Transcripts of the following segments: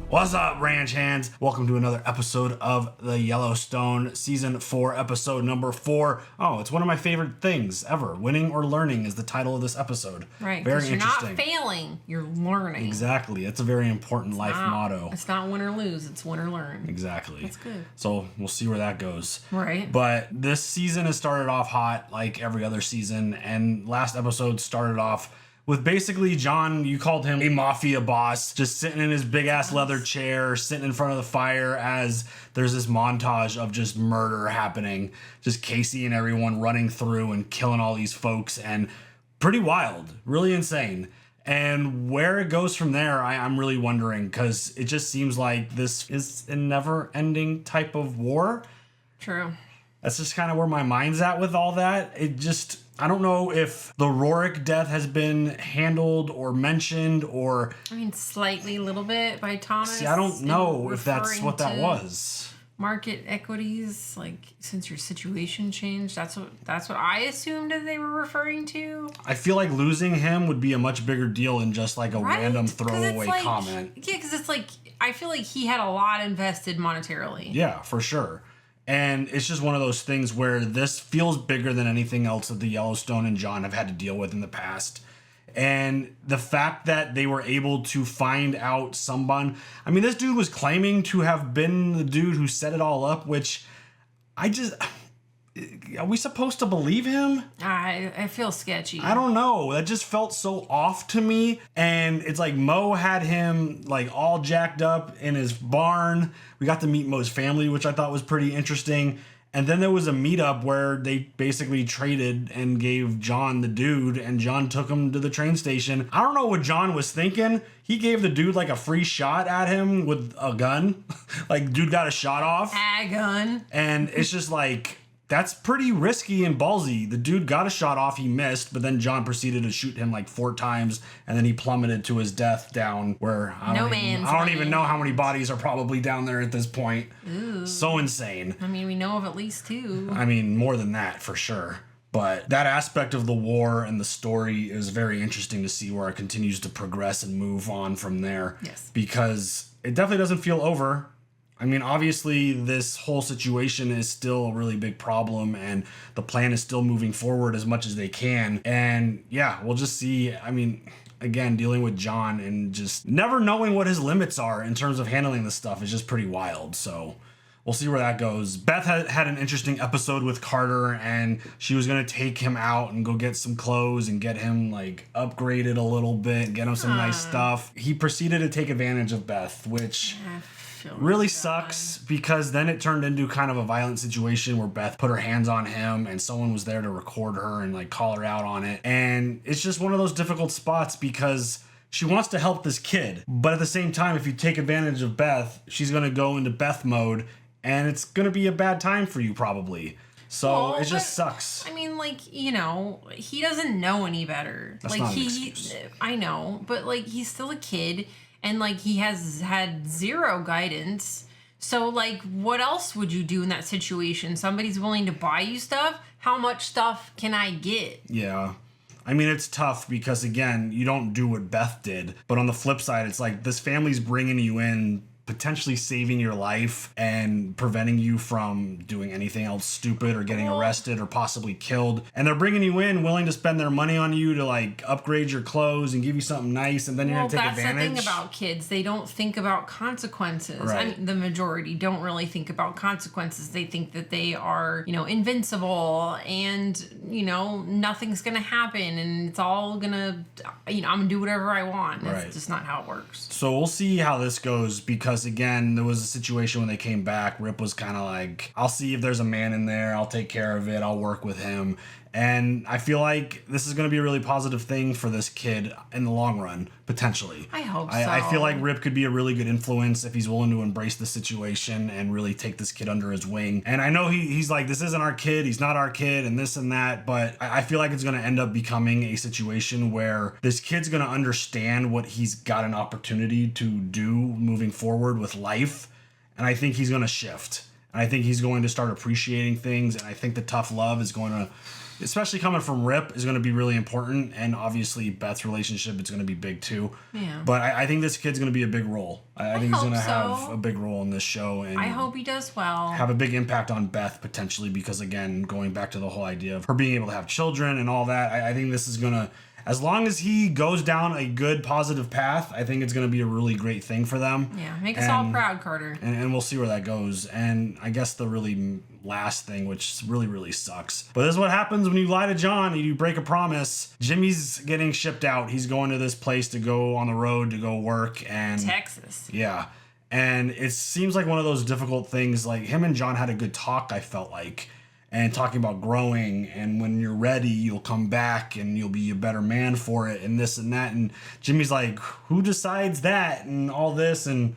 What's up, ranch hands? Welcome to another episode of the Yellowstone Season 4, episode number 4. Oh, it's one of my favorite things ever. Winning or learning is the title of this episode. Right, very interesting. You're not failing, you're learning. Exactly. It's a very important life motto. It's not win or lose, it's win or learn. Exactly. That's good. So we'll see where that goes. Right. But this season has started off hot like every other season, and last episode started off with basically John, you called him a mafia boss, just sitting in his big ass leather chair, sitting in front of the fire as there's this montage of just murder happening. Just Casey and everyone running through and killing all these folks, and pretty wild, really insane. And where it goes from there, I'm really wondering, because it just seems like this is a never-ending type of war. True. That's just kind of where my mind's at with all that. I don't know if the Rorik death has been handled or mentioned or... slightly, a little bit by Thomas. See, I don't know if that's what that was. Market equities, like, since your situation changed, that's what I assumed that they were referring to. I feel like losing him would be a much bigger deal than just like a random throwaway comment. Yeah, because it's like, I feel like he had a lot invested monetarily. Yeah, for sure. And it's just one of those things where this feels bigger than anything else that the Yellowstone and John have had to deal with in the past. And the fact that they were able to find out someone... this dude was claiming to have been the dude who set it all up, which are we supposed to believe him? I feel sketchy. I don't know. That just felt so off to me. And it's like Mo had him like all jacked up in his barn. We got to meet Mo's family, which I thought was pretty interesting. And then there was a meetup where they basically traded and gave John the dude, and John took him to the train station. I don't know what John was thinking. He gave the dude like a free shot at him with a gun. Like, dude got a shot off. A gun. And it's just like... That's pretty risky and ballsy. The dude got a shot off, he missed, but then John proceeded to shoot him like 4 times, and then he plummeted to his death down where I don't even know how many bodies are probably down there at this point. Ooh. So insane. We know of at least 2. More than that for sure. But that aspect of the war and the story is very interesting to see where it continues to progress and move on from there. Yes. Because it definitely doesn't feel over. Obviously, this whole situation is still a really big problem, and the plan is still moving forward as much as they can. And yeah, we'll just see. Again, dealing with John and just never knowing what his limits are in terms of handling this stuff is just pretty wild. So we'll see where that goes. Beth had an interesting episode with Carter, and she was going to take him out and go get some clothes and get him like upgraded a little bit, get him some nice stuff. He proceeded to take advantage of Beth, which... really sucks, because then it turned into kind of a violent situation where Beth put her hands on him and someone was there to record her and like call her out on it. And it's just one of those difficult spots because she wants to help this kid, but at the same time, if you take advantage of Beth, she's going to go into Beth mode and it's going to be a bad time for you probably. So it just sucks. He doesn't know any better. That's not an excuse. I know, but he's still a kid. And, he has had 0 guidance. So, what else would you do in that situation? Somebody's willing to buy you stuff? How much stuff can I get? Yeah. It's tough because, again, you don't do what Beth did. But on the flip side, it's like this family's bringing you in, potentially saving your life and preventing you from doing anything else stupid or getting arrested or possibly killed. And they're bringing you in willing to spend their money on you to upgrade your clothes and give you something nice, and then you're going to take advantage. That's the thing about kids. They don't think about consequences. Right. The majority don't really think about consequences. They think that they are, invincible and, nothing's going to happen and it's all going to, I'm going to do whatever I want. That's just not how it works. So we'll see how this goes, because again, there was a situation when they came back. Rip was kind of like, I'll see if there's a man in there. I'll take care of it. I'll work with him. And I feel like this is going to be a really positive thing for this kid in the long run, potentially. I hope so. I feel like Rip could be a really good influence if he's willing to embrace the situation and really take this kid under his wing. And I know he's like, this isn't our kid, he's not our kid, and this and that, but I feel like it's going to end up becoming a situation where this kid's going to understand what he's got an opportunity to do moving forward with life. And I think he's going to shift. And I think he's going to start appreciating things. And I think the tough love is going to especially coming from Rip, is going to be really important. And obviously Beth's relationship is going to be big too. Yeah. But I think this kid's going to be a big role. I think he's going to so. have a big role in this show. And I hope he does well. have a big impact on Beth potentially, because again, going back to the whole idea of her being able to have children and all that, I think this is going to, as long as he goes down a good positive path, I think it's going to be a really great thing for them. Yeah, make us all proud, Carter. And we'll see where that goes. And I guess the really last thing, which really, really sucks, but this is what happens when you lie to John and you break a promise. Jimmy's getting shipped out. He's going to this place to go on the road to go work. And Texas. Yeah. And it seems like one of those difficult things. Like, him and John had a good talk, I felt like, and talking about growing, and when you're ready, you'll come back and you'll be a better man for it, and this and that. And Jimmy's like, who decides that and all this? And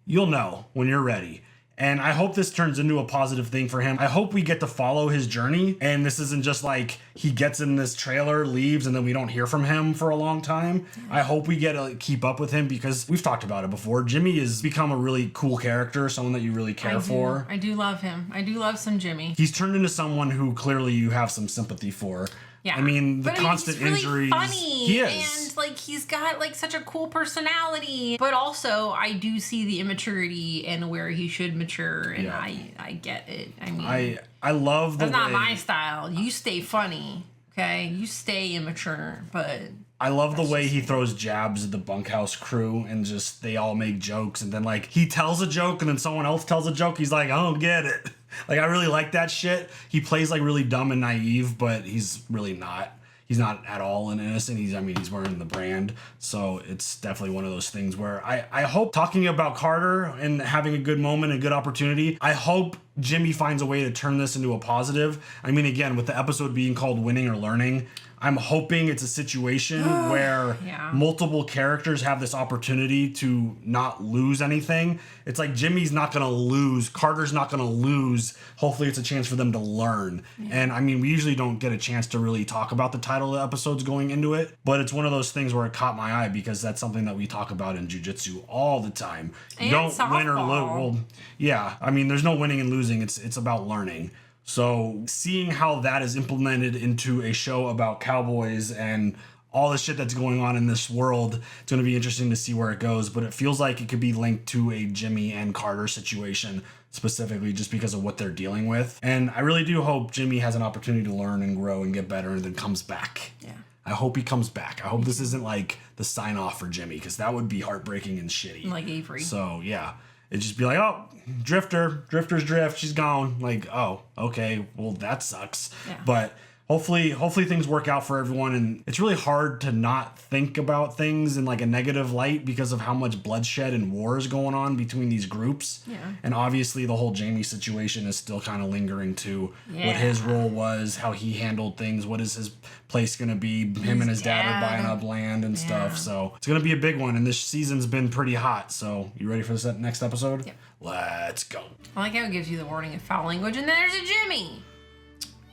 you'll know when you're ready. And I hope this turns into a positive thing for him. I hope we get to follow his journey, and this isn't just like he gets in this trailer, leaves, and then we don't hear from him for a long time. I hope we get to keep up with him, because we've talked about it before. Jimmy has become a really cool character, someone that you really care for. I do love him. I do love some Jimmy. He's turned into someone who clearly you have some sympathy for. Yeah. I mean, the constant he's really injuries. Funny, he is. And like he's got like such a cool personality. But also I do see the immaturity and where he should mature, and I get it. I mean, I love the that's not my style. You stay funny, okay? You stay immature, but I love the way he throws jabs at the bunkhouse crew, and just they all make jokes, and then like he tells a joke and then someone else tells a joke. He's like, I don't get it. Like, I really like that shit. He plays like really dumb and naive, but he's really not. He's not at all innocent. He's wearing the brand. So it's definitely one of those things where I hope, talking about Carter and having a good moment, a good opportunity, I hope Jimmy finds a way to turn this into a positive. I mean, again, with the episode being called Winning or Learning, I'm hoping it's a situation where multiple characters have this opportunity to not lose anything. It's like Jimmy's not going to lose. Carter's not going to lose. Hopefully it's a chance for them to learn. Yeah. And I mean, we usually don't get a chance to really talk about the title of the episodes going into it, but it's one of those things where it caught my eye, because that's something that we talk about in jiu-jitsu all the time. You don't win or lose. Well, yeah. I mean, there's no winning and losing. It's about learning. So seeing how that is implemented into a show about cowboys and all the shit that's going on in this world, it's going to be interesting to see where it goes. But it feels like it could be linked to a Jimmy and Carter situation specifically, just because of what they're dealing with. And I really do hope Jimmy has an opportunity to learn and grow and get better and then comes back. Yeah. I hope he comes back. I hope this isn't like the sign off for Jimmy, because that would be heartbreaking and shitty. Like Avery. So yeah. It'd just be like, oh, Drifter's drift, she's gone. Like, oh, okay, well, that sucks. Yeah. But hopefully things work out for everyone. And it's really hard to not think about things in like a negative light because of how much bloodshed and war is going on between these groups. Yeah. And obviously the whole Jamie situation is still kind of lingering too. Yeah. What his role was, how he handled things, what is his place going to be. Him and his dad are buying up land and stuff. So it's going to be a big one. And this season's been pretty hot. So you ready for this next episode? Yep. Let's go. I like how it gives you the warning of foul language. And then there's a Jimmy.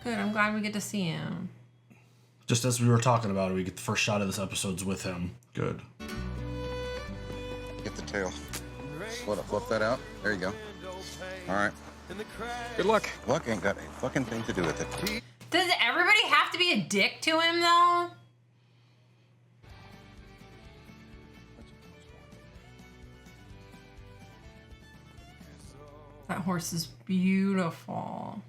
Good, I'm glad we get to see him. Just as we were talking about it, we get the first shot of this episode's with him. Good. Get the tail. Flip that out. There you go. All right. Good luck. Luck ain't got a fucking thing to do with it. Does everybody have to be a dick to him, though? That horse is beautiful.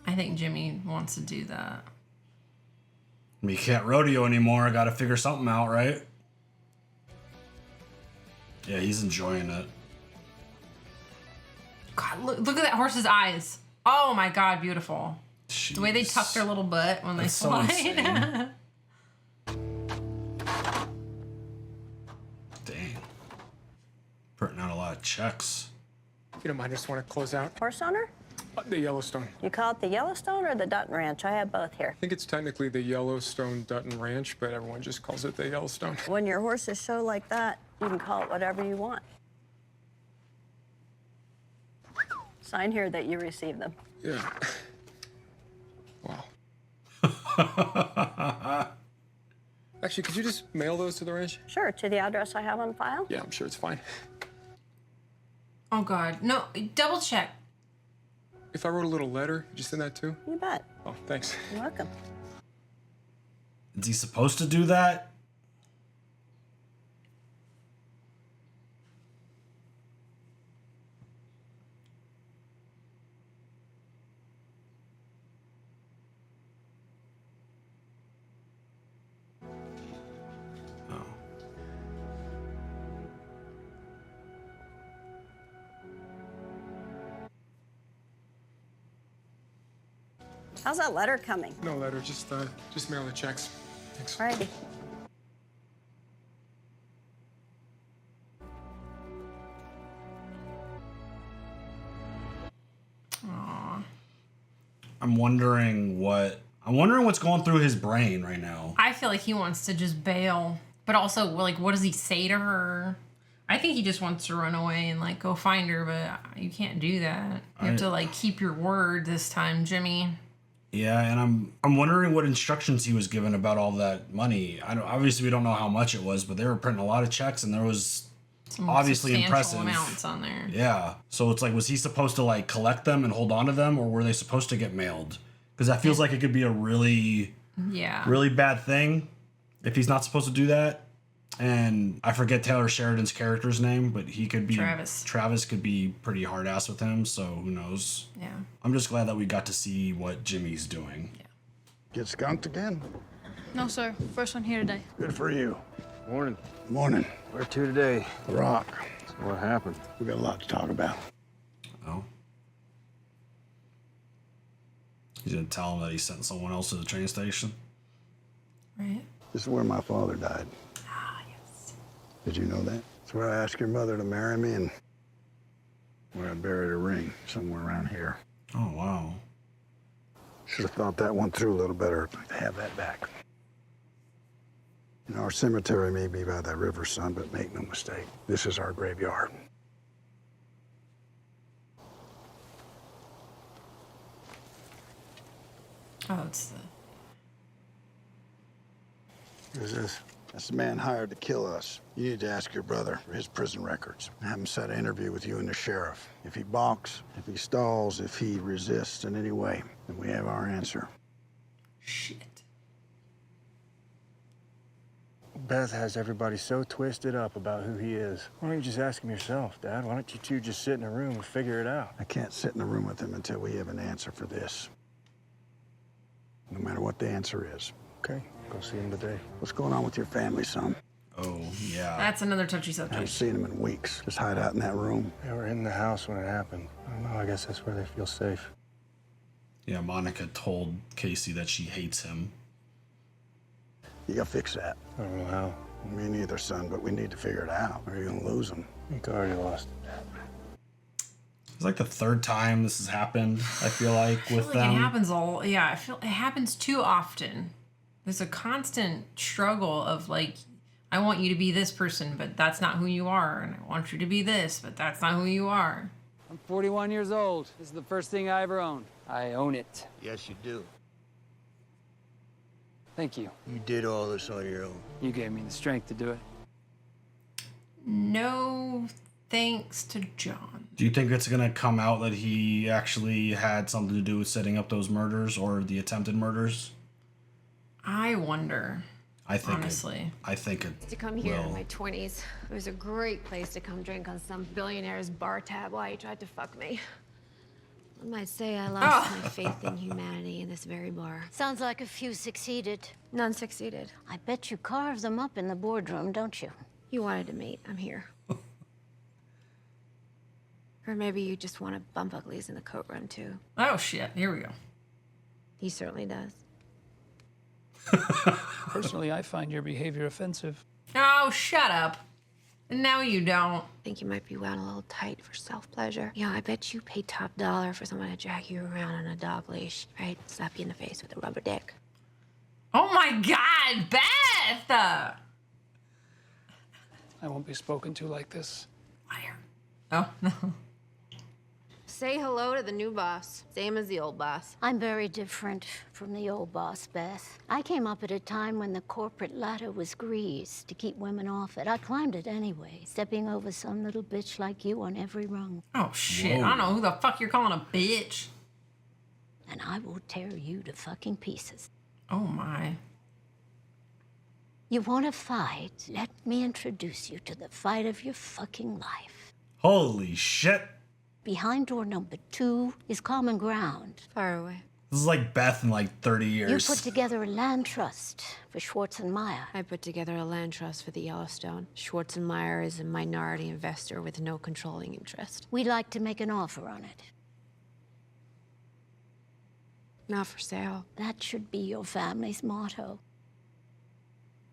I think Jimmy wants to do that. I mean, you can't rodeo anymore. I got to figure something out, right? Yeah, he's enjoying it. God, look at that horse's eyes. Oh my God, beautiful. Jeez. The way they tuck their little butt when they slide. So dang. Printing out a lot of checks. If you don't mind, I just want to close out. Horse owner? The Yellowstone. You call it the Yellowstone or the Dutton Ranch? I have both here. I think it's technically the Yellowstone Dutton Ranch, but everyone just calls it the Yellowstone. When your horses show like that, you can call it whatever you want. Sign here that you received them. Yeah. Wow. Actually, could you just mail those to the ranch? Sure, to the address I have on file. Yeah, I'm sure it's fine. Oh God, no! Double check. If I wrote a little letter, could you send that too? You bet. Oh, thanks. You're welcome. Is he supposed to do that? Oh. How's that letter coming? No letter, just mail the checks. Thanks. Righty. I'm wondering what's going through his brain right now. I feel like he wants to just bail, but also, like, what does he say to her? I think he just wants to run away and, like, go find her, but you can't do that. You have to, like, keep your word this time, Jimmy. Yeah, and I'm wondering what instructions he was given about all that money. Obviously we don't know how much it was, but they were printing a lot of checks, and there was Some obviously substantial impressive amounts on there. Yeah, so it's like, was he supposed to like collect them and hold on to them, or were they supposed to get mailed? Because that feels like it could be a really bad thing if he's not supposed to do that. And I forget Taylor Sheridan's character's name, but he could be Travis. Travis could be pretty hard ass with him, so who knows? Yeah. I'm just glad that we got to see what Jimmy's doing. Yeah. Get skunked again? No, sir. First one here today. Good for you. Morning. Morning. Where to today? The Rock. So what happened? We got a lot to talk about. Oh. He's gonna tell him that he sent someone else to the train station? Right. This is where my father died. Ah, yes. Did you know that? It's where I asked your mother to marry me and where I buried a ring somewhere around here. Oh, wow. Should have thought that one through a little better to have that back. You know, our cemetery may be by that river, son, but make no mistake, this is our graveyard. Oh, it's the... Who's this? That's the man hired to kill us. You need to ask your brother for his prison records. Have him set an interview with you and the sheriff. If he balks, if he stalls, if he resists in any way, then we have our answer. Shit. Beth has everybody so twisted up about who he is. Why don't you just ask him yourself, Dad? Why don't you two just sit in a room and figure it out? I can't sit in a room with him until we have an answer for this. No matter what the answer is. Okay, go see him today. What's going on with your family, son? Oh, yeah. That's another touchy I haven't subject. seen him in weeks. Just hide out in that room. They were in the house when it happened. I don't know, I guess that's where they feel safe. Yeah, Monica told Casey that she hates him. You gotta fix that. I don't know how. Me neither, son, but we need to figure it out, or you're gonna lose him. I think I already lost him. It's like the third time this has happened, I feel like, with Like them. it happens I feel it happens too often. There's a constant struggle of like, I want you to be this person, but that's not who you are, and I want you to be this, but that's not who you are. I'm 41 years old. This is the first thing I ever owned. I own it. Yes, you do. Thank you. You did all this on your own. You gave me the strength to do it. No thanks to John. Do you think it's gonna come out that he actually had something to do with setting up those murders or the attempted murders? I wonder. I think honestly, I think it To come here in will. my 20s, it was a great place to come drink on some billionaire's bar tab while he tried to fuck me. I might say I lost my faith in humanity in this very bar. Sounds like a few succeeded. None succeeded. I bet you carve them up in the boardroom, don't you? You wanted to meet. I'm here. Or maybe you just want to bump uglies in the coat room, too. Oh shit, here we go. He certainly does. Personally, I find your behavior offensive. Oh, shut up. No, you don't. I think you might be wound a little tight for self-pleasure. Yeah, I bet you pay top dollar for someone to drag you around on a dog leash, right? Slap you in the face with a rubber dick. Oh my God, Beth! I won't be spoken to like this. Liar. Oh, no. Say hello to the new boss, same as the old boss. I'm very different from the old boss, Beth. I came up at a time when the corporate ladder was greased to keep women off it. I climbed it anyway, stepping over some little bitch like you on every rung. Oh shit, Whoa. I don't know who the fuck you're calling a bitch. and I will tear you to fucking pieces. Oh my. You want to fight? Let me introduce you to the fight of your fucking life. Holy shit. Behind door number 2 is common ground. Far away. This is like Beth in like 30 years. You put together a land trust for Schwartz and Meyer. I put together a land trust for the Yellowstone. Schwartz and Meyer is a minority investor with no controlling interest. We'd like to make an offer on it. Not for sale. That should be your family's motto.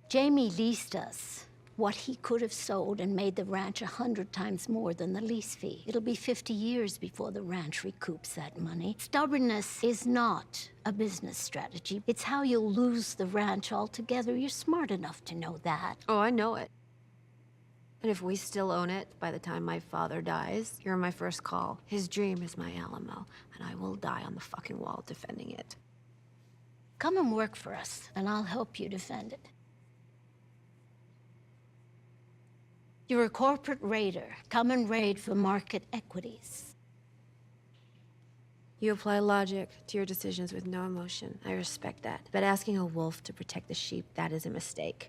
Jamie leased us what he could have sold and made the ranch 100 times more than the lease fee. It'll be 50 years before the ranch recoups that money. Stubbornness is not a business strategy. It's how you'll lose the ranch altogether. You're smart enough to know that. Oh, I know it. And if we still own it by the time my father dies, you're my first call. His dream is my Alamo, and I will die on the fucking wall defending it. Come and work for us, and I'll help you defend it. You're a corporate raider. Come and raid for market equities. You apply logic to your decisions with no emotion. I respect that. But asking a wolf to protect the sheep, that is a mistake.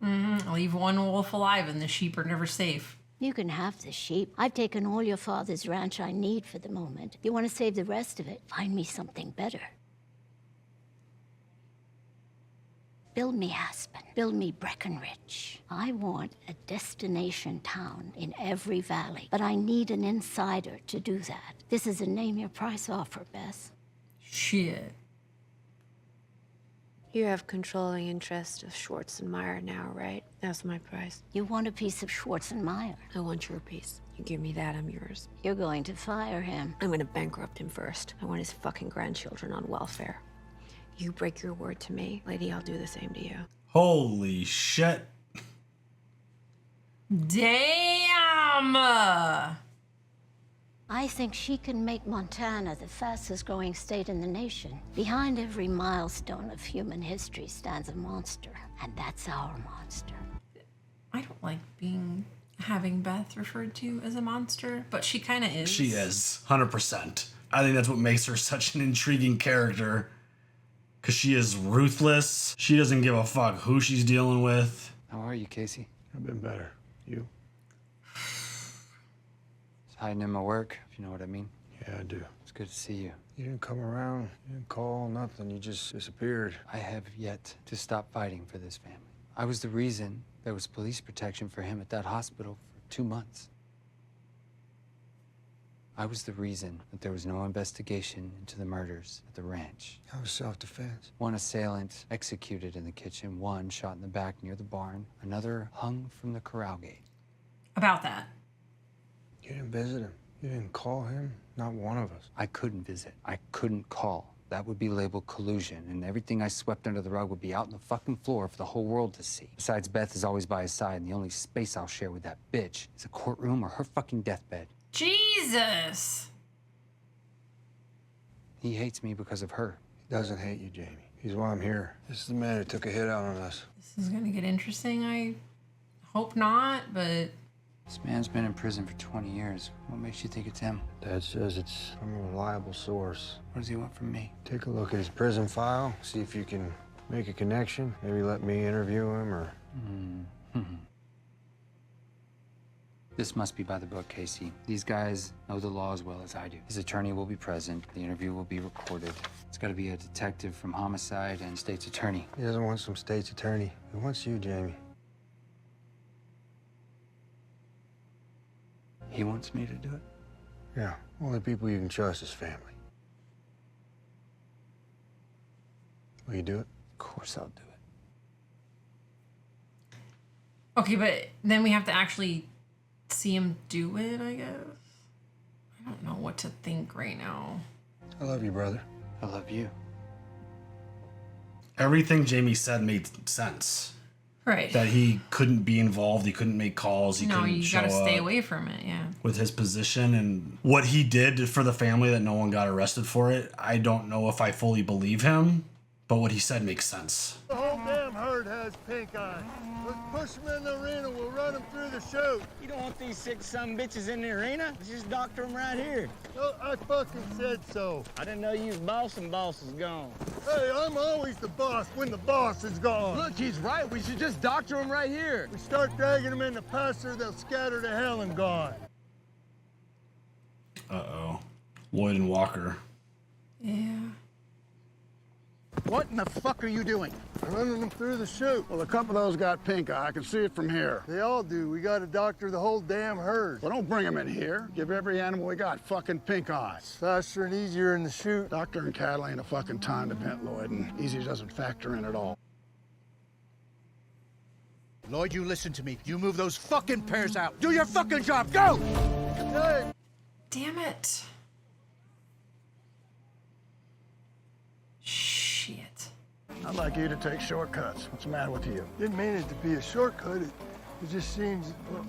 Leave one wolf alive and the sheep are never safe. You can have the sheep. I've taken all your father's ranch I need for the moment. If you want to save the rest of it, find me something better. Build me Aspen. Build me Breckenridge. I want a destination town in every valley, but I need an insider to do that. This is a name-your-price offer, Beth. Shit. You have controlling interest of Schwartz and Meyer now, right? That's my price. You want a piece of Schwartz and Meyer? I want your piece. You give me that, I'm yours. You're going to fire him. I'm gonna bankrupt him first. I want his fucking grandchildren on welfare. You break your word to me, lady, I'll do the same to you. Holy shit. Damn! I think she can make Montana the fastest growing state in the nation. Behind every milestone of human history stands a monster, and that's our monster. I don't like having Beth referred to as a monster, but she kind of is. She is, 100%. I think that's what makes her such an intriguing character. Because she is ruthless. She doesn't give a fuck who she's dealing with. How are you, Casey? I've been better. You? Just hiding in my work, if you know what I mean. Yeah, I do. It's good to see you. You didn't come around. You didn't call, nothing. You just disappeared. I have yet to stop fighting for this family. I was the reason there was police protection for him at that hospital for 2 months. I was the reason that there was no investigation into the murders at the ranch. That was self-defense. One assailant executed in the kitchen, one shot in the back near the barn, another hung from the corral gate. About that. You didn't visit him. You didn't call him. Not one of us. I couldn't visit. I couldn't call. That would be labeled collusion, and everything I swept under the rug would be out on the fucking floor for the whole world to see. Besides, Beth is always by his side, and the only space I'll share with that bitch is a courtroom or her fucking deathbed. Jesus! He hates me because of her. He doesn't hate you, Jamie. He's why I'm here. This is the man who took a hit out on us. This is gonna get interesting. I hope not, but... This man's been in prison for 20 years. What makes you think it's him? Dad says it's from a reliable source. What does he want from me? Take a look at his prison file, see if you can make a connection. Maybe let me interview him, or... This must be by the book, Casey. These guys know the law as well as I do. His attorney will be present. The interview will be recorded. It's got to be a detective from homicide and state's attorney. He doesn't want some state's attorney. He wants you, Jamie. He wants me to do it? Yeah, only people you can trust is family. Will you do it? Of course I'll do it. Okay, but then we have to actually see him do it, I guess. I don't know what to think right now. I love you, brother. I love you. Everything Jamie said made sense. Right. That he couldn't be involved, he couldn't make calls, he No, couldn't you show gotta stay up away from it, yeah. with his position and what he did for the family that no one got arrested for it. I don't know if I fully believe him, but what he said makes sense. The whole damn herd has pink eye. Let's push them in the arena. We'll run them through the chute. You don't want these 6 some bitches in the arena? Just doctor them right here. Oh, I fucking said so. I didn't know you was boss and boss is gone. Hey, I'm always the boss when the boss is gone. Look, he's right. We should just doctor him right here. We start dragging them in the pasture, they'll scatter to hell and gone. Uh-oh. Lloyd and Walker. Yeah. What in the fuck are you doing? Running them through the chute. Well, a couple of those got pink eye. I can see it from here. They all do. We gotta doctor the whole damn herd. Well, don't bring them in here. Give every animal we got fucking pink eye. Faster and easier in the chute. Doctoring cattle ain't a fucking time event, Lloyd, and easy doesn't factor in at all. Lloyd, you listen to me. You move those fucking pears out. Do your fucking job. Go! Hey! Damn it. Shit. I'd like you to take shortcuts. What's the matter with you? Didn't mean it to be a shortcut. It just seems, well,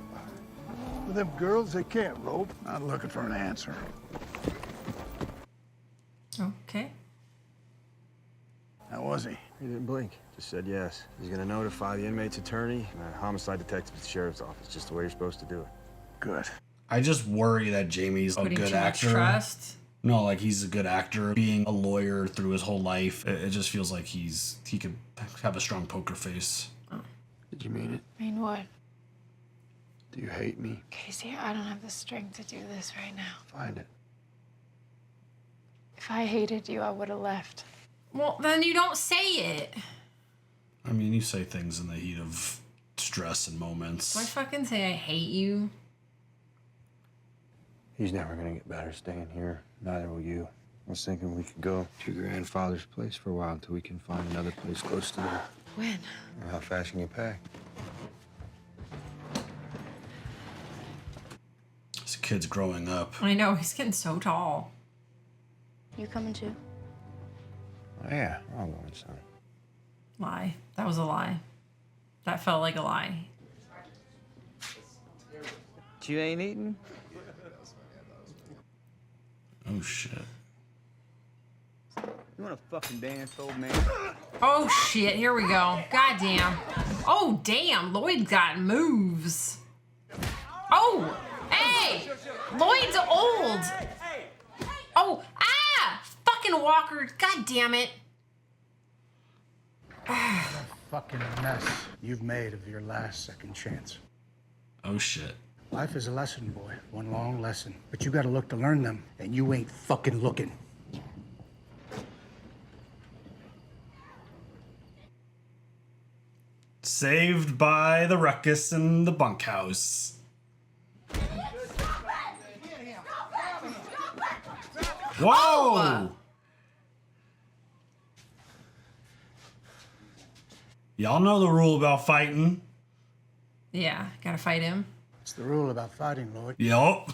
with them girls, they can't rope. Not looking for an answer. Okay. How was he? He didn't blink. Just said yes. He's gonna notify the inmate's attorney and a homicide detective at the sheriff's office. Just the way you're supposed to do it. Good. I just worry that Jamie's a Putting good too much actor. trust. No, like he's a good actor, being a lawyer through his whole life. It just feels like he could have a strong poker face. Did you mean it? Mean what? Do you hate me? Casey, I don't have the strength to do this right now. Find it. If I hated you, I would have left. Well, then you don't say it. I mean, you say things in the heat of stress and moments. Do I fucking say I hate you? He's never gonna get better staying here. Neither will you. I was thinking we could go to your grandfather's place for a while until we can find another place close to there. When? How fast can you pack? This kid's growing up. I know, he's getting so tall. You coming too? Oh, yeah, I'm going, son. Lie. That was a lie. That felt like a lie. You ain't eating? Oh, shit. You wanna fucking dance, old man? Oh shit, here we go. Goddamn. Oh damn, Lloyd got moves. Oh, hey! Lloyd's old. Oh, fucking Walker, god damn it. Fucking mess you've made of your last second chance. Oh, shit. Life is a lesson, boy. One long lesson. But you gotta look to learn them, and you ain't fucking looking. Saved by the ruckus in the bunkhouse. Whoa! Oh! Y'all know the rule about fighting. Yeah, gotta fight him. It's the rule about fighting, Lloyd. Yup.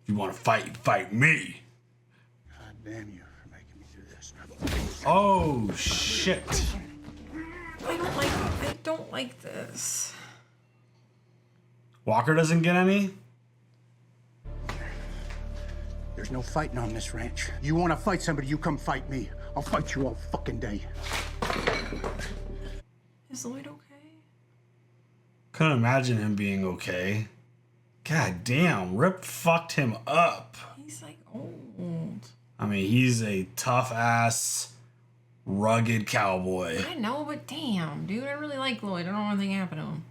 You want to fight, fight me. God damn you for making me do this. Oh, shit. I don't like this. Walker doesn't get any? There's no fighting on this ranch. You want to fight somebody, you come fight me. I'll fight you all fucking day. Is Lloyd okay? Couldn't imagine him being okay. God damn, Rip fucked him up. He's like old. I mean, he's a tough ass, rugged cowboy. I know, but damn, dude, I really like Lloyd. I don't want anything to happen to him.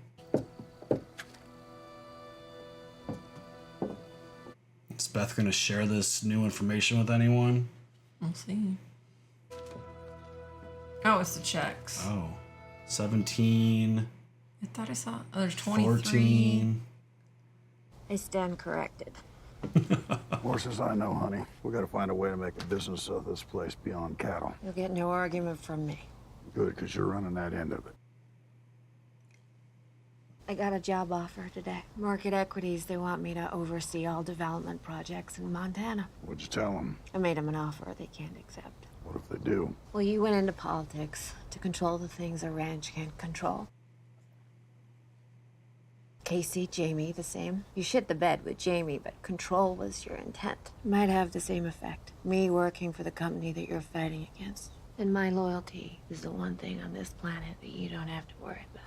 Is Beth gonna share this new information with anyone? We'll see. Oh, it's the checks. Oh. 17. I thought I saw. Oh, there's 23. 14. I stand corrected. Horses I know, honey. We gotta find a way to make a business of this place beyond cattle. You'll get no argument from me. Good, because you're running that end of it. I got a job offer today. Market Equities, they want me to oversee all development projects in Montana. What'd you tell them? I made them an offer they can't accept. What if they do? Well, you went into politics to control the things a ranch can't control. Casey, Jamie, the same. You shit the bed with Jamie, but control was your intent. Might have the same effect. Me working for the company that you're fighting against. And my loyalty is the one thing on this planet that you don't have to worry about.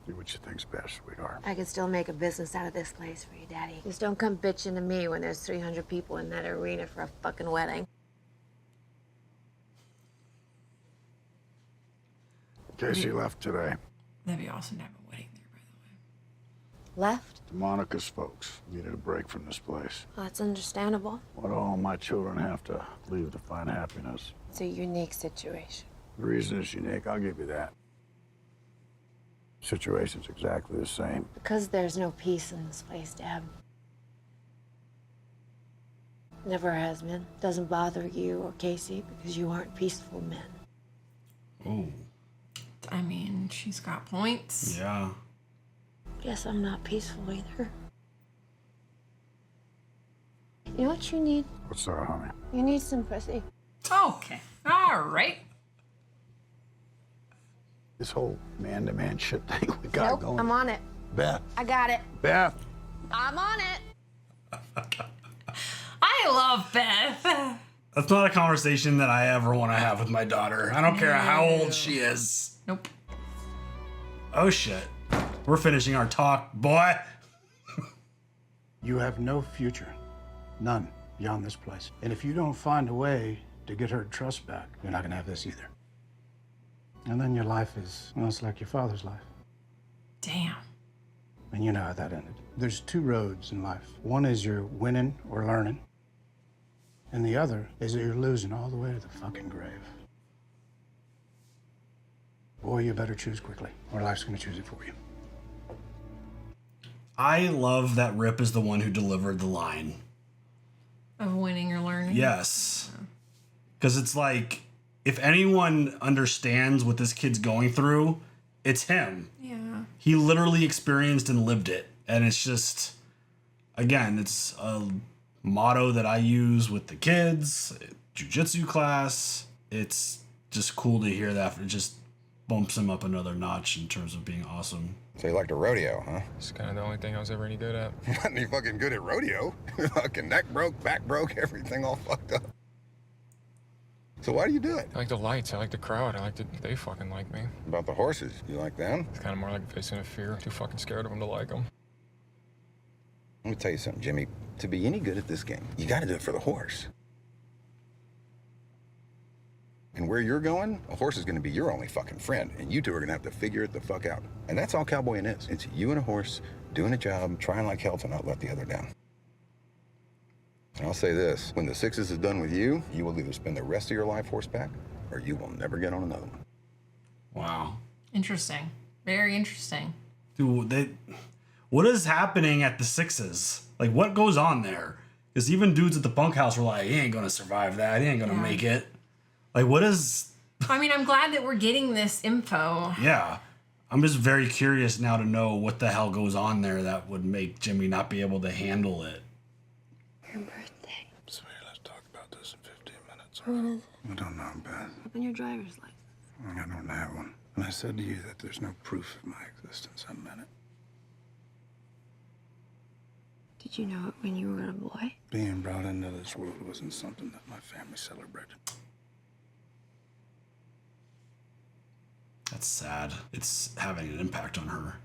Do what you think's best, sweetheart. I can still make a business out of this place for you, Daddy. Just don't come bitching to me when there's 300 people in that arena for a fucking wedding. Casey left today. That'd be awesome to have a wedding there, by the Left? Monica's folks needed a break from this place. Well, that's understandable. What do all my children have to leave to find happiness? It's a unique situation. The reason it's unique, I'll give you that. Situation's exactly the same. Because there's no peace in this place, Dad. Never has been. Doesn't bother you or Casey because you aren't peaceful men. Oh. I mean, she's got points. Yeah. Guess I'm not peaceful either. You know what you need? What's that, honey? You need some pussy. Okay. All right. This whole man-to-man shit thing we got going. I'm on it. Beth. I got it. Beth. I'm on it. I love Beth. That's not a conversation that I ever want to have with my daughter. I don't care how old she is. Nope. Oh, shit. We're finishing our talk, boy. You have no future. None beyond this place. And if you don't find a way to get her trust back, you're not gonna have this either. And then your life is, well, it's like your father's life. Damn. And you know how that ended. There's two roads in life. One is you're winning or learning. And the other is that you're losing all the way to the fucking grave. Boy, you better choose quickly, or life's gonna choose it for you. I love that Rip is the one who delivered the line. Of winning or learning? Yes. Because it's like, if anyone understands what this kid's going through, it's him. Yeah. He literally experienced and lived it. And it's just, again, it's a motto that I use with the kids, jiu-jitsu class. It's just cool to hear that. It just bumps him up another notch in terms of being awesome. So you like to rodeo, huh? It's kind of the only thing I was ever any good at. Not any fucking good at rodeo. Fucking neck broke, back broke, everything all fucked up. So why do you do it? I like the lights. I like the crowd. I like that they fucking like me. About the horses, you like them? It's kind of more like facing a fear. Too fucking scared of them to like them. Let me tell you something, Jimmy. To be any good at this game, you gotta do it for the horse. And where you're going, a horse is gonna be your only fucking friend, and you two are gonna have to figure it the fuck out. And that's all cowboying is. It's you and a horse doing a job, trying like hell to not let the other down. And I'll say this, when the sixes is done with you, you will either spend the rest of your life horseback, or you will never get on another one. Wow. Interesting. Very interesting. Dude, what is happening at the sixes? Like, what goes on there? Because even dudes at the bunkhouse were like, he ain't gonna survive that. He ain't gonna make it. Like, what is... I mean, I'm glad that we're getting this info. Yeah. I'm just very curious now to know what the hell goes on there that would make Jimmy not be able to handle it. Your birthday. Sweetie, let's talk about this in 15 minutes. When is it? I don't know, Beth. Open your driver's license. I don't have one. And I said to you that there's no proof of my existence. I meant it. Did you know it when you were a boy? Being brought into this world wasn't something that my family celebrated. That's sad. It's having an impact on her.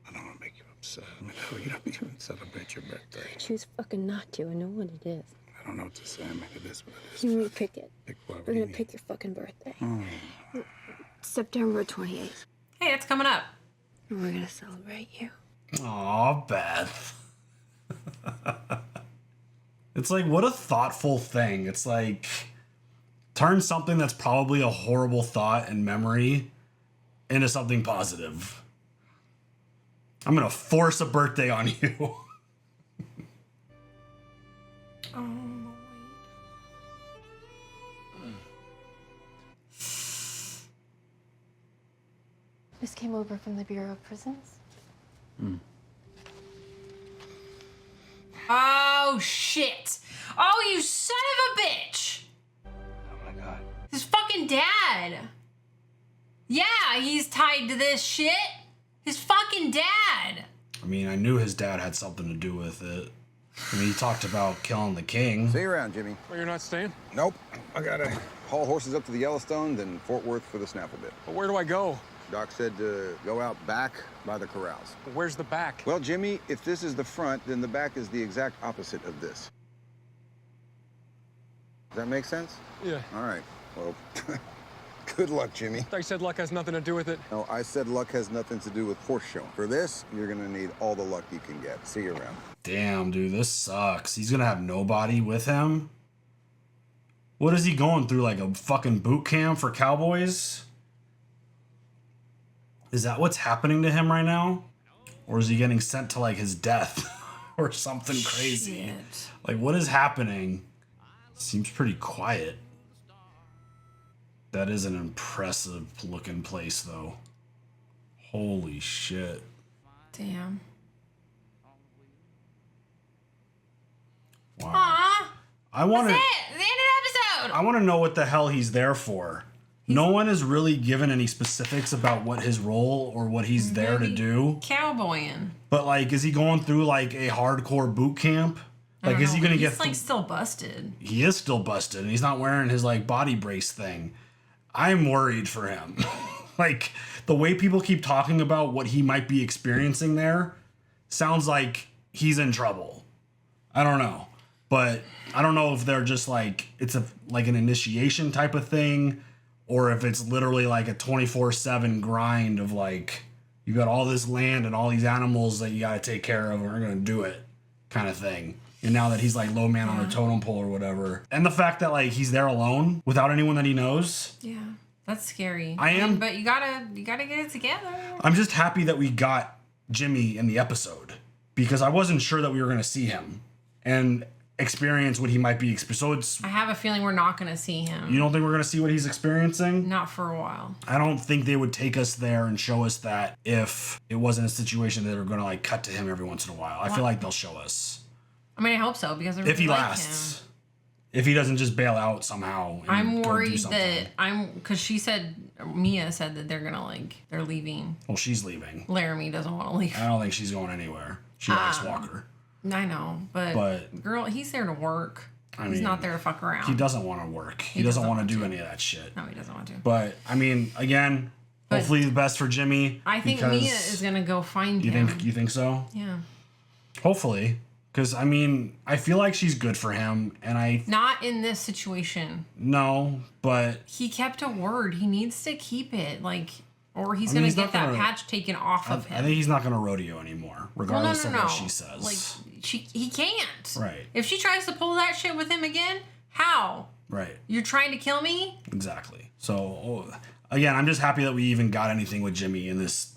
I don't want to make you upset. I mean, hell, you don't even celebrate your birthday. Choose fucking not to. I know what it is. I don't know what to say. I mean, it is what it is. You may pick it. Pick what? We're gonna pick your fucking birthday. September 28th. Hey, it's coming up. And we're gonna celebrate you. Aw, Beth. It's like, what a thoughtful thing. It's like, turn something that's probably a horrible thought and memory into something positive. I'm gonna force a birthday on you. This came over from the Bureau of Prisons. Oh, shit. Oh, you son of a bitch. Oh my God. His fucking dad. Yeah, he's tied to this shit. His fucking dad. I mean, I knew his dad had something to do with it. I mean, he talked about killing the king. See you around, Jimmy. Well, you're not staying? Nope. I gotta haul horses up to the Yellowstone, then Fort Worth for the snaffle bit. But where do I go? Doc said to go out back by the corrals. Where's the back? Well, Jimmy, if this is the front, then the back is the exact opposite of this. Does that make sense? Yeah. All right. Well, good luck, Jimmy. I said luck has nothing to do with it. No, I said luck has nothing to do with horse show. For this, you're gonna need all the luck you can get. See you around. Damn, dude, this sucks. He's gonna have nobody with him? What is he going through, like a fucking boot camp for cowboys? Is that what's happening to him right now? Or is he getting sent to, like, his death? Or something crazy? Shit. Like, what is happening? Seems pretty quiet. That is an impressive looking place, though. Holy shit. Damn. Wow. Aww. I want to. That's it. The end of the episode. I want to know what the hell he's there for. No one has really given any specifics about what his role or what he's there to do. Cowboying. But like, is he going through like a hardcore boot camp? Like, is he gonna get? He's like still busted. He is still busted, and he's not wearing his like body brace thing. I'm worried for him. Like the way people keep talking about what he might be experiencing there, sounds like he's in trouble. I don't know, but I don't know if they're just like it's a like an initiation type of thing, or if it's literally like a 24/7 grind of like you got all this land and all these animals that you got to take care of, and we're gonna do it, kind of thing. And now that he's like low man on the totem pole or whatever, and the fact that like he's there alone without anyone that he knows. Yeah, that's scary. But you gotta get it together. I'm just happy that we got Jimmy in the episode because I wasn't sure that we were gonna see him and experience what he might be. So it's. I have a feeling we're not gonna see him. You don't think we're gonna see what he's experiencing? Not for a while. I don't think they would take us there and show us that if it wasn't a situation that are gonna like cut to him every once in a while. I feel like they'll show us. I mean, I hope so because I really if he like lasts. him. If he doesn't just bail out somehow. And I'm go do worried something. that because Mia said that they're leaving. Well, she's leaving. Laramie doesn't want to leave. I don't think she's going anywhere. She likes Walker. I know, but girl, he's there to work. He's not there to fuck around. He doesn't want to work. He doesn't want to do any of that shit. No, he doesn't want to. But I mean, again, hopefully the best for Jimmy. I think Mia is gonna go find him. You think so? Yeah. Hopefully. Because, I mean, I feel like she's good for him, and Not in this situation. No, but... He kept a word. He needs to keep it, or he's going to get that patch taken off of him. I think he's not going to rodeo anymore, regardless of what she says. He can't. Right. If she tries to pull that shit with him again, how? Right. You're trying to kill me? Exactly. So, again, I'm just happy that we even got anything with Jimmy in this,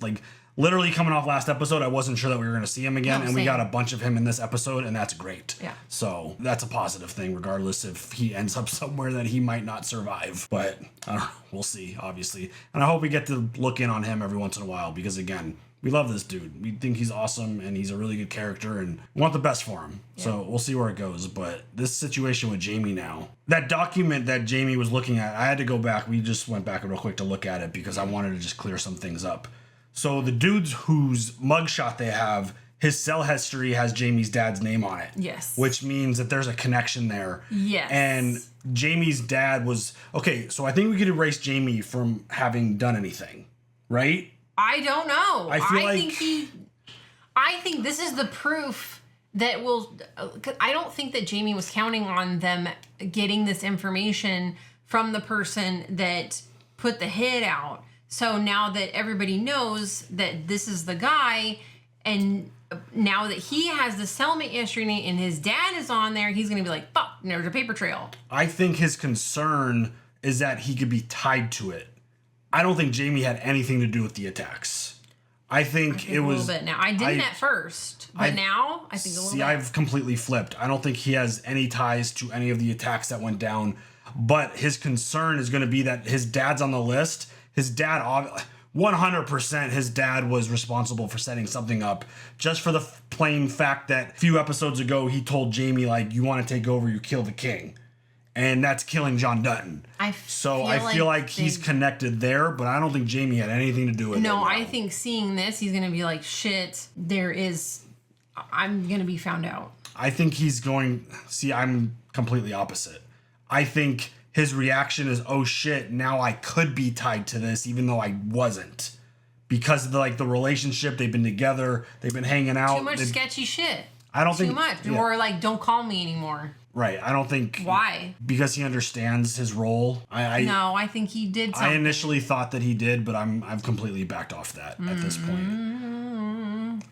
literally coming off last episode, I wasn't sure that we were going to see him again, and we got a bunch of him in this episode, and that's great. Yeah. So that's a positive thing, regardless if he ends up somewhere that he might not survive. But I don't know, we'll see, obviously. And I hope we get to look in on him every once in a while, because again, we love this dude. We think he's awesome, and he's a really good character, and we want the best for him. Yeah. So we'll see where it goes. But this situation with Jamie now, that document that Jamie was looking at, I had to go back. We just went back real quick to look at it because I wanted to just clear some things up. So the dudes whose mugshot they have, his cell history has Jamie's dad's name on it. Yes. Which means that there's a connection there. Yes. And Jamie's dad was... Okay, so I think we could erase Jamie from having done anything, right? I don't know. I think this is the proof that will... I don't think that Jamie was counting on them getting this information from the person that put the hit out. So now that everybody knows that this is the guy, and now that he has the cellmate history and his dad is on there, he's going to be like, fuck, there's a paper trail. I think his concern is that he could be tied to it. I don't think Jamie had anything to do with the attacks. I think it was... A little bit now. I didn't at first, but now I think a little bit. See, I've completely flipped. I don't think he has any ties to any of the attacks that went down, but his concern is going to be that his dad's on the list. His dad, 100%, his dad was responsible for setting something up just for the plain fact that a few episodes ago he told Jamie, you want to take over, you kill the king. And that's killing John Dutton. I feel like he's connected there, but I don't think Jamie had anything to do with it. No, I think seeing this, he's going to be like, shit, I'm going to be found out. I think he's going. See, I'm completely opposite. I think his reaction is, "Oh shit! Now I could be tied to this, even though I wasn't." Because of the relationship, they've been together, they've been hanging out. Too much sketchy shit. I don't think too much. Yeah. Or don't call me anymore. Right. I don't think. Why? Because he understands his role. No, I think he did something. I initially thought that he did, but I've completely backed off that at this point.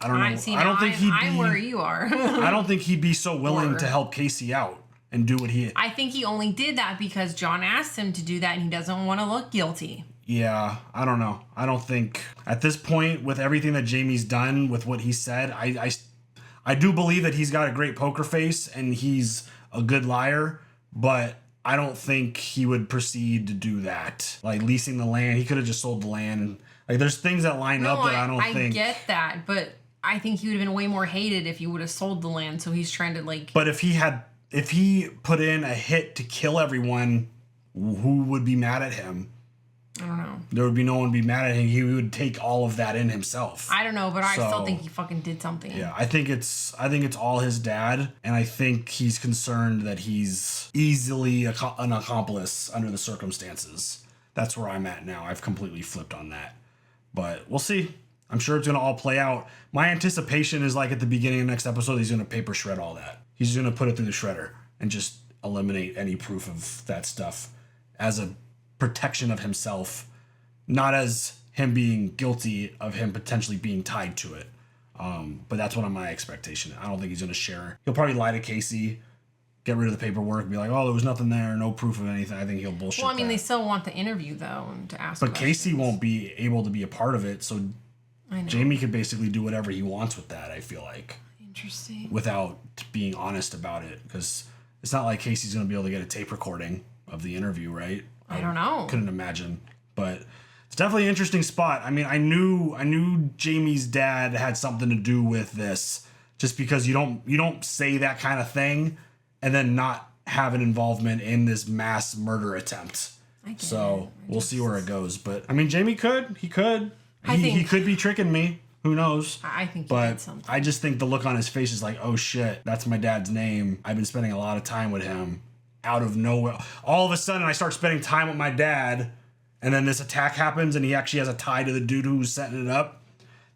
I don't know. I don't think he'd be. I'm where you are. I don't think he'd be so willing to help Casey out and do what he. I think he only did that because John asked him to do that, and he doesn't want to look guilty. Yeah, I don't know. I don't think at this point, with everything that Jamie's done, with what he said, I do believe that he's got a great poker face and he's a good liar, but I don't think he would proceed to do that. Leasing the land, he could have just sold the land. And there's things that line up that I don't think. I get that, but I think he would have been way more hated if he would have sold the land. So he's trying to But if he put in a hit to kill everyone, who would be mad at him? I don't know. There would be no one be mad at him. He would take all of that in himself. I don't know, but I still think he fucking did something. Yeah, I think it's all his dad, and I think he's concerned that he's easily an accomplice under the circumstances. That's where I'm at now. I've completely flipped on that. But we'll see. I'm sure it's going to all play out. My anticipation is at the beginning of the next episode, he's going to paper shred all that. He's going to put it through the shredder and just eliminate any proof of that stuff as a protection of himself, not as him being guilty of him potentially being tied to it. But that's what my expectation. I don't think he's going to share. He'll probably lie to Casey, get rid of the paperwork, be like, "Oh, there was nothing there, no proof of anything." I think he'll bullshit. Well, I mean, they still want the interview though, and to ask. But Casey won't be able to be a part of it, so Jamie could basically do whatever he wants with that. I feel like. Interesting. Without being honest about it, because it's not like Casey's going to be able to get a tape recording of the interview, right? I don't know. Couldn't imagine, but it's definitely an interesting spot. I mean, I knew Jamie's dad had something to do with this, just because you don't say that kind of thing and then not have an involvement in this mass murder attempt. So we'll see where it goes. But I mean, Jamie could. He could be tricking me. Who knows? I think but he did something. I just think the look on his face is like, "Oh shit, that's my dad's name. I've been spending a lot of time with him." Out of nowhere, all of a sudden I start spending time with my dad, and then this attack happens and he actually has a tie to the dude who's setting it up.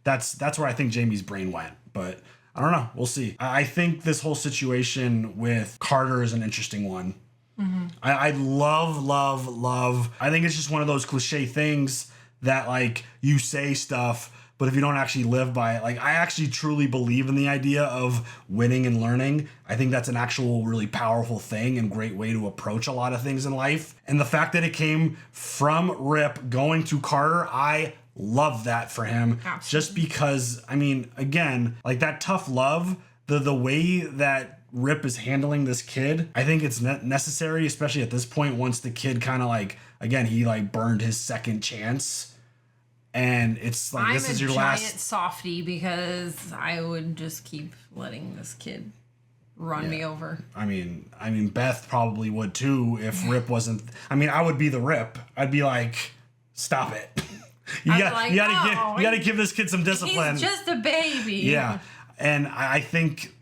That's where I think Jamie's brain went. But I don't know. We'll see. I think this whole situation with Carter is an interesting one. Mm-hmm. I love. I think it's just one of those cliche things that you say stuff, but if you don't actually live by it, I actually truly believe in the idea of winning and learning. I think that's an actual really powerful thing and great way to approach a lot of things in life. And the fact that it came from Rip going to Carter, I love that for him. Absolutely. Just because, I mean, again, that tough love, the way that Rip is handling this kid, I think it's necessary, especially at this point, once the kid kind of again, he burned his second chance. And it's this is your last. I'm a giant softie because I would just keep letting this kid run me over. I mean, Beth probably would too if Rip wasn't. I mean, I would be the Rip. I'd be like, "Stop it! You gotta give this kid some discipline." He's just a baby. Yeah, and I think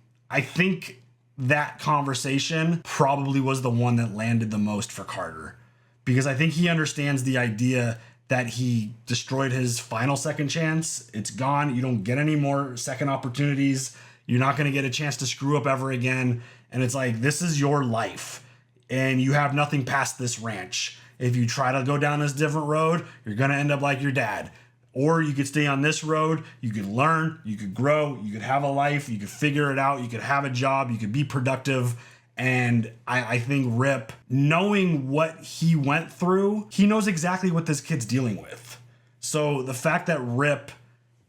that conversation probably was the one that landed the most for Carter, because I think he understands the idea that he destroyed his final second chance. It's gone. You don't get any more second opportunities. You're not going to get a chance to screw up ever again. And it's this is your life. And you have nothing past this ranch. If you try to go down this different road, you're going to end up like your dad. Or you could stay on this road. You could learn. You could grow. You could have a life. You could figure it out. You could have a job. You could be productive. And I think Rip, knowing what he went through, he knows exactly what this kid's dealing with. So the fact that Rip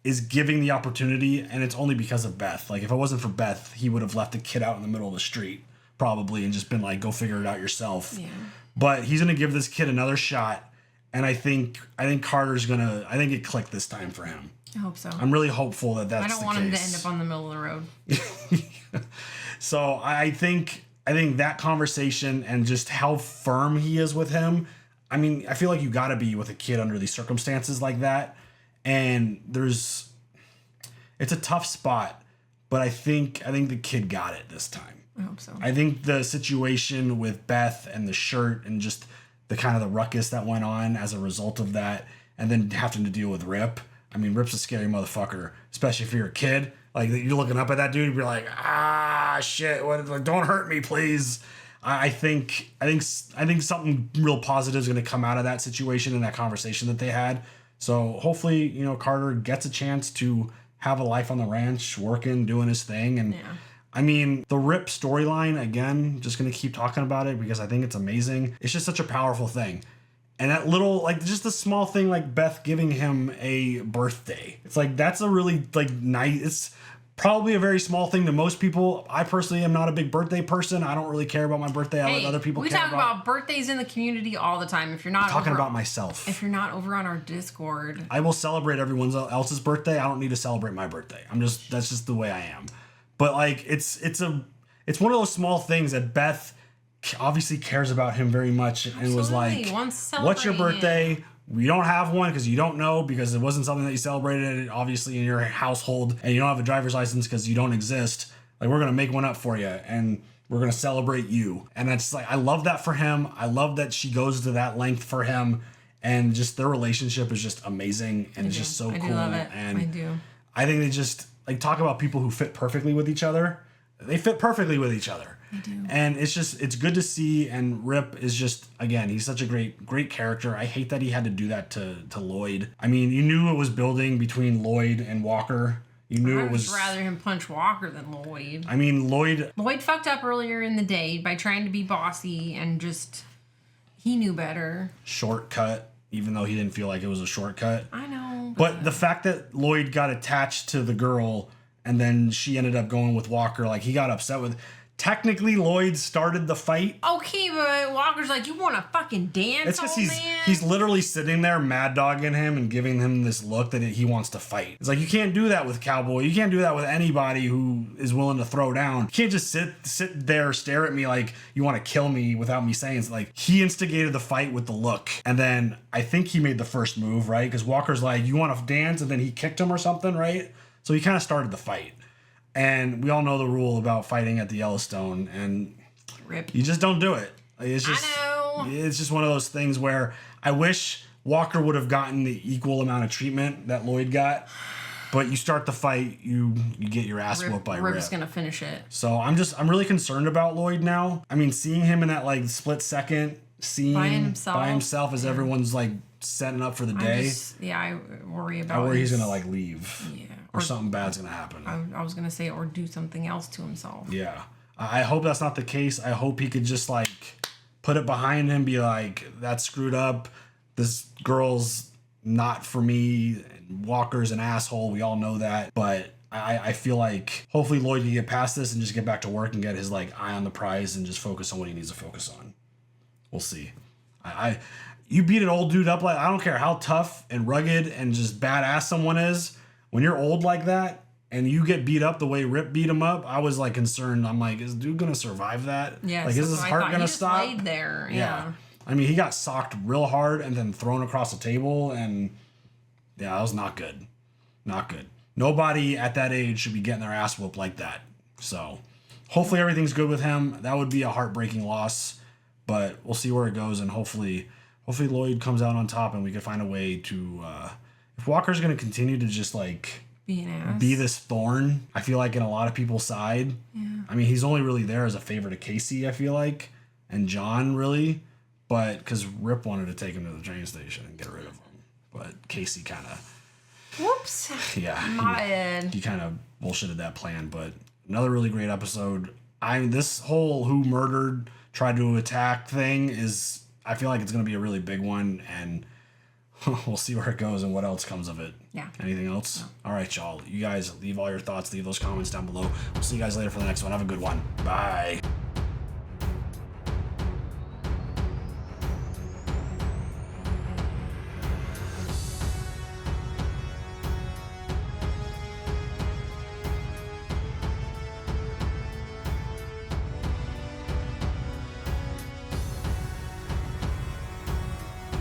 is giving the opportunity, and it's only because of Beth. If it wasn't for Beth, he would have left the kid out in the middle of the street, probably, and just been go figure it out yourself. Yeah. But he's going to give this kid another shot. And I think Carter's going to, I think it clicked this time for him. I hope so. I'm really hopeful that that's the case. I don't want him to end up on the middle of the road. So I think that conversation and just how firm he is with him, I mean, I feel like you got to be with a kid under these circumstances like that. And it's a tough spot but I think the kid got it this time. I hope so. I think the situation with Beth and the shirt and just the kind of the ruckus that went on as a result of that, and then having to deal with Rip. I mean, Rip's a scary motherfucker, especially if you're a kid. Like, you're looking up at that dude and you're like, shit, what? Like, don't hurt me, please. I think something real positive is going to come out of that situation and that conversation that they had. So hopefully, you know, Carter gets a chance to have a life on the ranch, working, doing his thing. And I mean, the Rip storyline, again, just going to keep talking about it because I think it's amazing. It's just such a powerful thing. And that little, like, just the small thing, like Beth giving him a birthday. It's like, that's a really, like, nice, it's probably a very small thing to most people. I personally am not a big birthday person. I don't really care about my birthday. I let other people care about. We talk about birthdays in the community all the time. If you're not talking about myself. If you're not over on our Discord. I will celebrate everyone else's birthday. I don't need to celebrate my birthday. That's just the way I am. But, like, it's one of those small things that Beth obviously cares about him very much and was like, what's your birthday? We don't have one because you don't know, because it wasn't something that you celebrated obviously in your household, and you don't have a driver's license because you don't exist. Like, we're going to make one up for you and we're going to celebrate you. And that's like, I love that for him. I love that she goes to that length for him, and just their relationship is just amazing and it's just so cool. I love it. And I do. I think they just, like, talk about people who fit perfectly with each other. They fit perfectly with each other. I do. And it's good to see. And Rip is just, again, he's such a great character. I hate that he had to do that to Lloyd. I mean, you knew it was building between Lloyd and Walker. You knew it was. I'd rather him punch Walker than Lloyd. I mean, Lloyd fucked up earlier in the day by trying to be bossy, and just, he knew better. Shortcut, even though he didn't feel like it was a shortcut. I know. But the fact that Lloyd got attached to the girl and then she ended up going with Walker, like, he got upset with. Technically, Lloyd started the fight. Okay, but Walker's like, you want to fucking dance? It's because he's literally sitting there mad dogging him and giving him this look that he wants to fight. It's like, you can't do that with Cowboy. You can't do that with anybody who is willing to throw down. You can't just sit there, stare at me like you want to kill me without me saying. It's like, he instigated the fight with the look. And then I think he made the first move, right? Because Walker's like, you want to dance? And then he kicked him or something, right? So he kind of started the fight. And we all know the rule about fighting at the Yellowstone, and Rip. You just don't do it. It's just, I know. It's just one of those things where I wish Walker would have gotten the equal amount of treatment that Lloyd got. But you start the fight, you get your ass whooped by Rip. Rip's gonna finish it. So I'm really concerned about Lloyd now. I mean, seeing him in that, like, split second scene by himself as everyone's, like, setting up for the day. I worry about. I worry he's gonna, like, leave. Yeah. Or something bad's gonna happen. I was gonna say, or do something else to himself. Yeah. I hope that's not the case. I hope he could just, like, put it behind him, be like, that's screwed up. This girl's not for me. Walker's an asshole. We all know that. But I feel like hopefully Lloyd can get past this and just get back to work and get his, like, eye on the prize and just focus on what he needs to focus on. We'll see. You beat an old dude up, like, I don't care how tough and rugged and just badass someone is. When you're old like that and you get beat up the way Rip beat him up, I was, like, concerned. I'm like, is dude gonna survive that? Yeah. Like, is his heart gonna stop? He just laid there. Yeah. I mean, he got socked real hard and then thrown across the table, and yeah, that was not good. Not good. Nobody at that age should be getting their ass whooped like that. So hopefully everything's good with him. That would be a heartbreaking loss, but we'll see where it goes, and hopefully Lloyd comes out on top and we can find a way to if Walker's going to continue to just, like, be this thorn, I feel like, in a lot of people's side. Yeah. I mean, he's only really there as a favor to Casey, I feel like, and John, really, but because Rip wanted to take him to the train station and get rid of him, but Casey kind of, whoops, yeah, my bad. He kind of bullshitted that plan. But another really great episode. This whole who murdered, tried to attack thing is, I feel like it's going to be a really big one, and we'll see where it goes and what else comes of it. Yeah. Anything else? No. All right, y'all. You guys leave all your thoughts, leave those comments down below. We'll see you guys later for the next one. Have a good one. Bye.